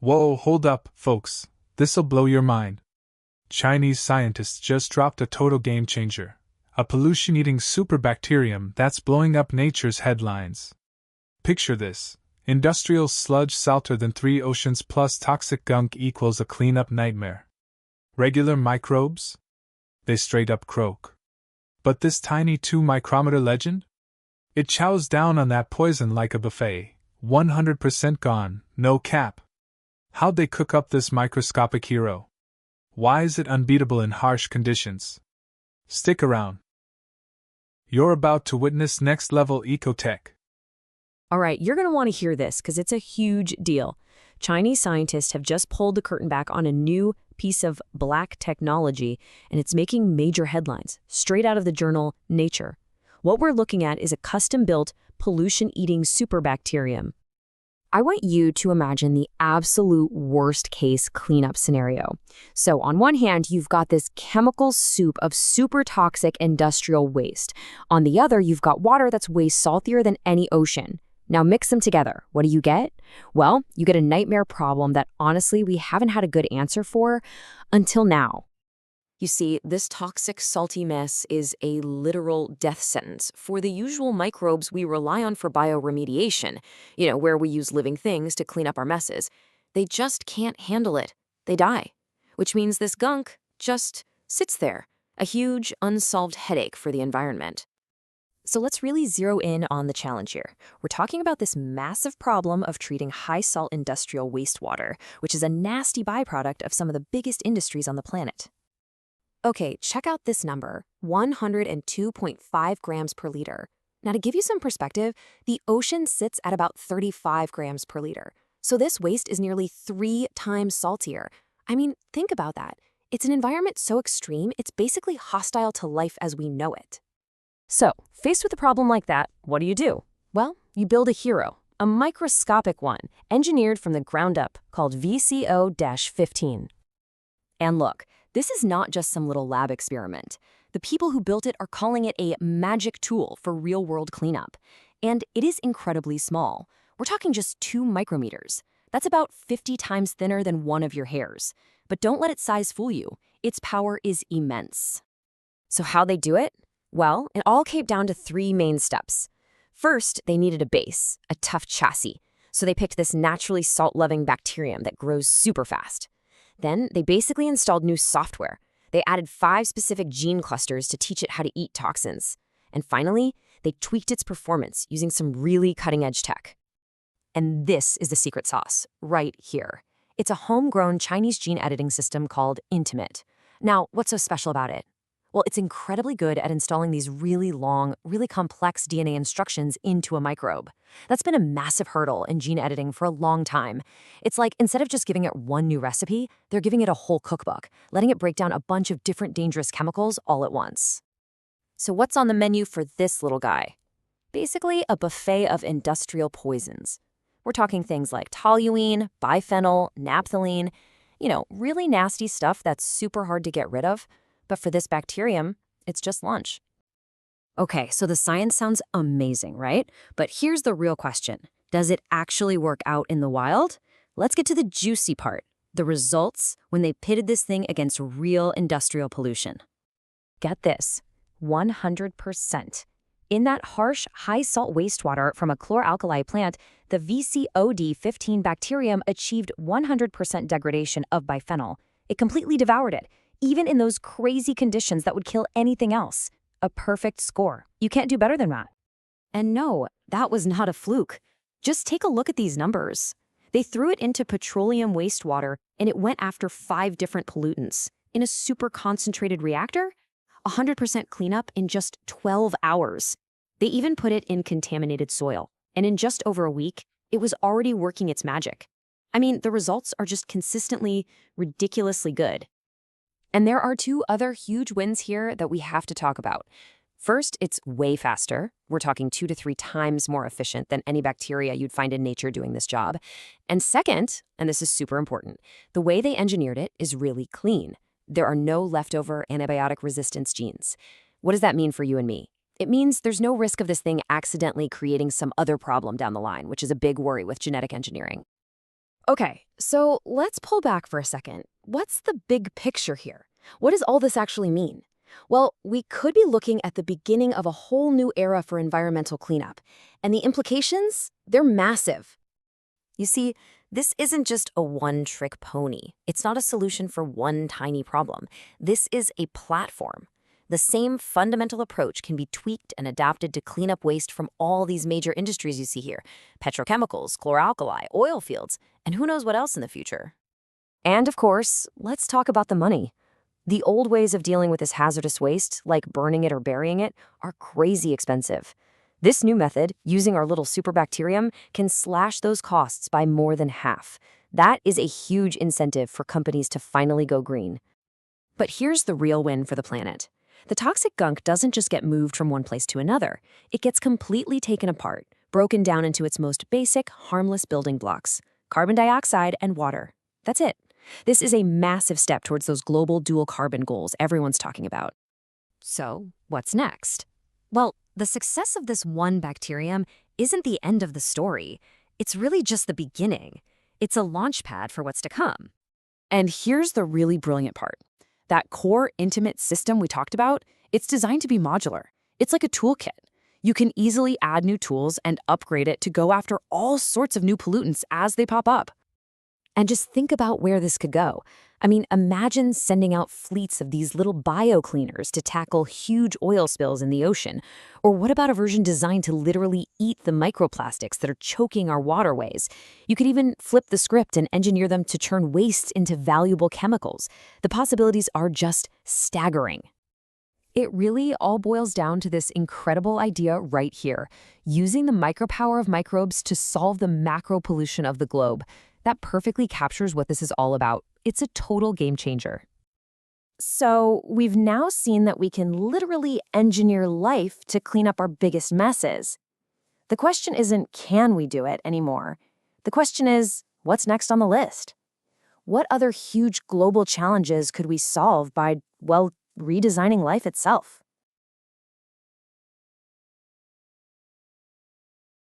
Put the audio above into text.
Whoa, hold up, folks. This'll blow your mind. Chinese scientists just dropped a total game changer. A pollution-eating superbacterium that's blowing up nature's headlines. Picture this. Industrial sludge salter than 3 oceans plus toxic gunk equals a cleanup nightmare. Regular microbes? They straight up croak. But this tiny 2-micrometer legend? It chows down on that poison like a buffet, 100% gone, no cap. How'd they cook up this microscopic hero? Why is it unbeatable in harsh conditions? Stick around. You're about to witness next-level ecotech. All right, you're going to want to hear this because it's a huge deal. Chinese scientists have just pulled the curtain back on a new piece of black technology, and it's making major headlines, straight out of the journal Nature. What we're looking at is a custom-built, pollution-eating superbacterium. I want you to imagine the absolute worst-case cleanup scenario. So on one hand, you've got this chemical soup of super toxic industrial waste. On the other, you've got water that's way saltier than any ocean. Now mix them together. What do you get? Well, you get a nightmare problem that honestly we haven't had a good answer for until now. You see, this toxic, salty mess is a literal death sentence for the usual microbes we rely on for bioremediation, where we use living things to clean up our messes. They just can't handle it. They die. Which means this gunk just sits there, a huge, unsolved headache for the environment. So let's really zero in on the challenge here. We're talking about this massive problem of treating high-salt industrial wastewater, which is a nasty byproduct of some of the biggest industries on the planet. Okay, check out this number, 102.5 grams per liter. Now to give you some perspective, the ocean sits at about 35 grams per liter. So this waste is nearly 3 times saltier. I mean, think about that. It's an environment so extreme, it's basically hostile to life as we know it. So, faced with a problem like that, what do? Well, you build a hero, a microscopic one, engineered from the ground up, called VCO-15. And look, this is not just some little lab experiment. The people who built it are calling it a magic tool for real-world cleanup. And it is incredibly small. We're talking just 2 micrometers. That's about 50 times thinner than one of your hairs. But don't let its size fool you. Its power is immense. So how'd they do it? Well, it all came down to 3 main steps. First, they needed a base, a tough chassis. So they picked this naturally salt-loving bacterium that grows super fast. Then they basically installed new software. They added 5 specific gene clusters to teach it how to eat toxins. And finally, they tweaked its performance using some really cutting-edge tech. And this is the secret sauce, right here. It's a homegrown Chinese gene editing system called Intimate. Now, what's so special about it? Well, it's incredibly good at installing these really long, really complex DNA instructions into a microbe. That's been a massive hurdle in gene editing for a long time. It's like instead of just giving it one new recipe, they're giving it a whole cookbook, letting it break down a bunch of different dangerous chemicals all at once. So what's on the menu for this little guy? Basically, a buffet of industrial poisons. We're talking things like toluene, biphenyl, naphthalene, really nasty stuff that's super hard to get rid of. But for this bacterium, it's just lunch. Okay, so the science sounds amazing, right? But here's the real question. Does it actually work out in the wild? Let's get to the juicy part, the results when they pitted this thing against real industrial pollution. Get this, 100%. In that harsh, high-salt wastewater from a chloralkali plant, the VCO-15 bacterium achieved 100% degradation of biphenyl. It completely devoured it, even in those crazy conditions that would kill anything else. A perfect score. You can't do better than that. And no, that was not a fluke. Just take a look at these numbers. They threw it into petroleum wastewater, and it went after 5 different pollutants. In a super concentrated reactor, 100% cleanup in just 12 hours. They even put it in contaminated soil, and in just over a week, it was already working its magic. I mean, the results are just consistently, ridiculously good. And there are 2 other huge wins here that we have to talk about. First, it's way faster. We're talking 2 to 3 times more efficient than any bacteria you'd find in nature doing this job. And second, and this is super important, the way they engineered it is really clean. There are no leftover antibiotic resistance genes. What does that mean for you and me? It means there's no risk of this thing accidentally creating some other problem down the line, which is a big worry with genetic engineering. Okay, so let's pull back for a second. What's the big picture here? What does all this actually mean? Well, we could be looking at the beginning of a whole new era for environmental cleanup, and the implications, they're massive. You see, this isn't just a one-trick pony. It's not a solution for one tiny problem. This is a platform. The same fundamental approach can be tweaked and adapted to clean up waste from all these major industries you see here: petrochemicals, chloralkali, oil fields, and who knows what else in the future. And of course, let's talk about the money. The old ways of dealing with this hazardous waste, like burning it or burying it, are crazy expensive. This new method, using our little superbacterium, can slash those costs by more than half. That is a huge incentive for companies to finally go green. But here's the real win for the planet. The toxic gunk doesn't just get moved from one place to another. It gets completely taken apart, broken down into its most basic, harmless building blocks: carbon dioxide and water. That's it. This is a massive step towards those global dual carbon goals everyone's talking about. So, what's next? Well, the success of this one bacterium isn't the end of the story. It's really just the beginning. It's a launch pad for what's to come. And here's the really brilliant part. That core intimate system we talked about, it's designed to be modular. It's like a toolkit. You can easily add new tools and upgrade it to go after all sorts of new pollutants as they pop up. And just think about where this could go. I mean, imagine sending out fleets of these little bio-cleaners to tackle huge oil spills in the ocean. Or what about a version designed to literally eat the microplastics that are choking our waterways? You could even flip the script and engineer them to turn waste into valuable chemicals. The possibilities are just staggering. It really all boils down to this incredible idea right here: using the micropower of microbes to solve the macro pollution of the globe. That perfectly captures what this is all about. It's a total game changer. So, we've now seen that we can literally engineer life to clean up our biggest messes. The question isn't, can we do it anymore? The question is, what's next on the list? What other huge global challenges could we solve by, well, redesigning life itself?